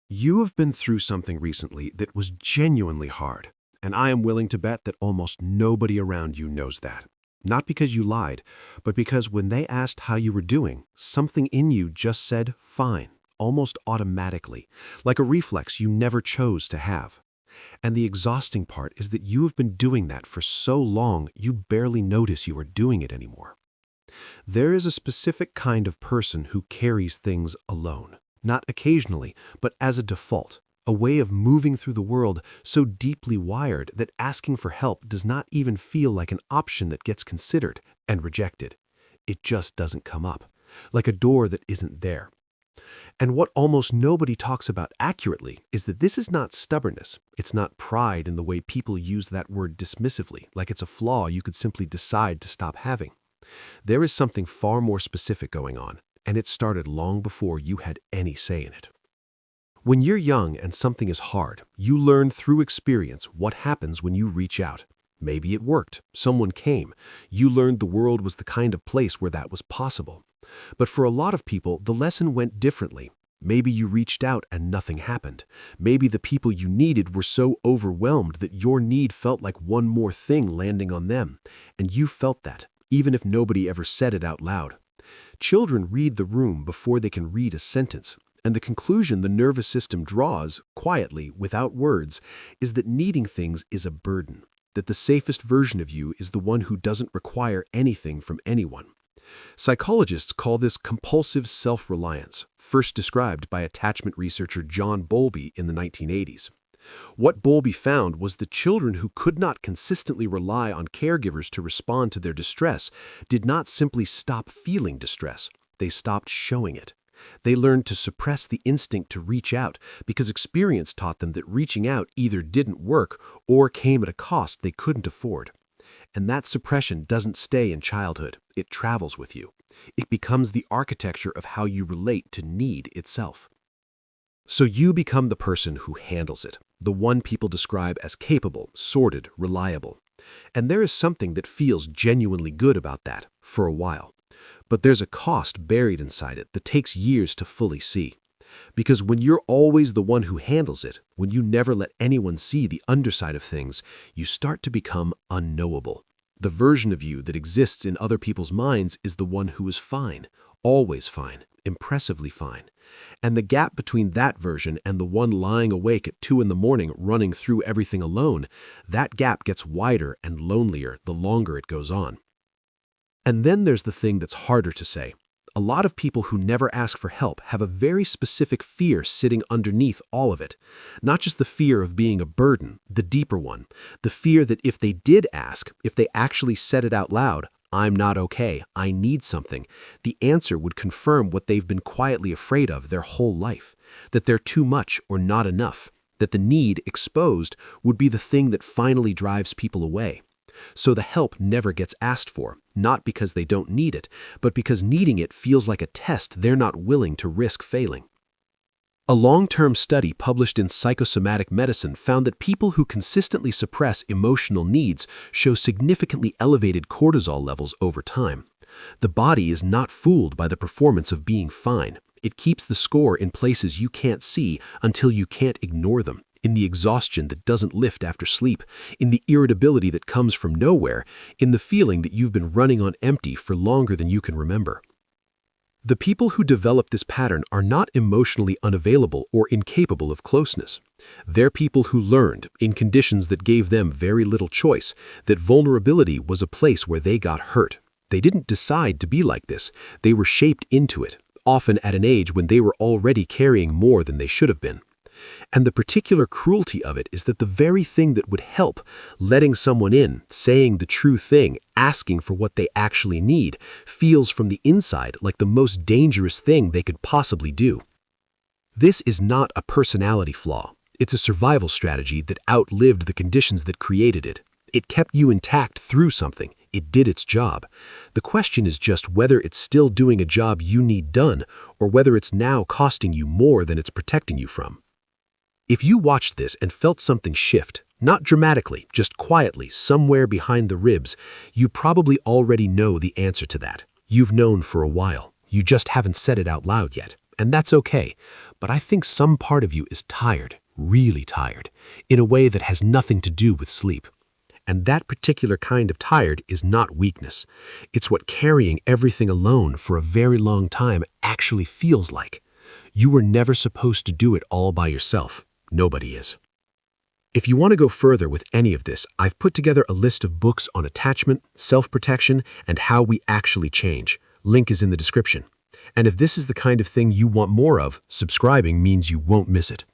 You have been through something recently that was genuinely hard, and I am willing to bet that almost nobody around you knows that. Not because you lied, but because when they asked how you were doing, something in you just said, fine, almost automatically, like a reflex you never chose to have. And the exhausting part is that you have been doing that for so long you barely notice you are doing it anymore. There is a specific kind of person who carries things alone, not occasionally, but as a default, a way of moving through the world so deeply wired that asking for help does not even feel like an option that gets considered and rejected. It just doesn't come up, like a door that isn't there. And what almost nobody talks about accurately is that this is not stubbornness. It's not pride in the way people use that word dismissively, like it's a flaw you could simply decide to stop having. There is something far more specific going on, and it started long before you had any say in it. When you're young and something is hard, you learn through experience what happens when you reach out. Maybe it worked, someone came, you learned the world was the kind of place where that was possible. But for a lot of people, the lesson went differently. Maybe you reached out and nothing happened. Maybe the people you needed were so overwhelmed that your need felt like one more thing landing on them, and you felt that, even if nobody ever said it out loud. Children read the room before they can read a sentence, and the conclusion the nervous system draws, quietly, without words, is that needing things is a burden, that the safest version of you is the one who doesn't require anything from anyone. Psychologists call this compulsive self-reliance, first described by attachment researcher John Bowlby in the 1980s. What Bowlby found was that children who could not consistently rely on caregivers to respond to their distress did not simply stop feeling distress, they stopped showing it. They learned to suppress the instinct to reach out because experience taught them that reaching out either didn't work or came at a cost they couldn't afford. And that suppression doesn't stay in childhood, it travels with you. It becomes the architecture of how you relate to need itself. So you become the person who handles it, the one people describe as capable, sorted, reliable. And there is something that feels genuinely good about that, for a while. But there's a cost buried inside it that takes years to fully see. Because when you're always the one who handles it, when you never let anyone see the underside of things, you start to become unknowable. The version of you that exists in other people's minds is the one who is fine, always fine, impressively fine. And the gap between that version and the one lying awake at 2 a.m. running through everything alone, that gap gets wider and lonelier the longer it goes on. And then there's the thing that's harder to say. A lot of people who never ask for help have a very specific fear sitting underneath all of it. Not just the fear of being a burden, the deeper one. The fear that if they did ask, if they actually said it out loud, I'm not okay, I need something, the answer would confirm what they've been quietly afraid of their whole life. That they're too much or not enough. That the need, exposed, would be the thing that finally drives people away. So the help never gets asked for, not because they don't need it, but because needing it feels like a test they're not willing to risk failing. A long-term study published in Psychosomatic Medicine found that people who consistently suppress emotional needs show significantly elevated cortisol levels over time. The body is not fooled by the performance of being fine. It keeps the score in places you can't see until you can't ignore them. In the exhaustion that doesn't lift after sleep, in the irritability that comes from nowhere, in the feeling that you've been running on empty for longer than you can remember. The people who develop this pattern are not emotionally unavailable or incapable of closeness. They're people who learned, in conditions that gave them very little choice, that vulnerability was a place where they got hurt. They didn't decide to be like this, they were shaped into it, often at an age when they were already carrying more than they should have been. And the particular cruelty of it is that the very thing that would help, letting someone in, saying the true thing, asking for what they actually need, feels from the inside like the most dangerous thing they could possibly do. This is not a personality flaw. It's a survival strategy that outlived the conditions that created it. It kept you intact through something. It did its job. The question is just whether it's still doing a job you need done, or whether it's now costing you more than it's protecting you from. If you watched this and felt something shift, not dramatically, just quietly, somewhere behind the ribs, you probably already know the answer to that. You've known for a while. You just haven't said it out loud yet. And that's okay. But I think some part of you is tired, really tired, in a way that has nothing to do with sleep. And that particular kind of tired is not weakness. It's what carrying everything alone for a very long time actually feels like. You were never supposed to do it all by yourself. Nobody is. If you want to go further with any of this, I've put together a list of books on attachment, self-protection, and how we actually change. Link is in the description. And if this is the kind of thing you want more of, subscribing means you won't miss it.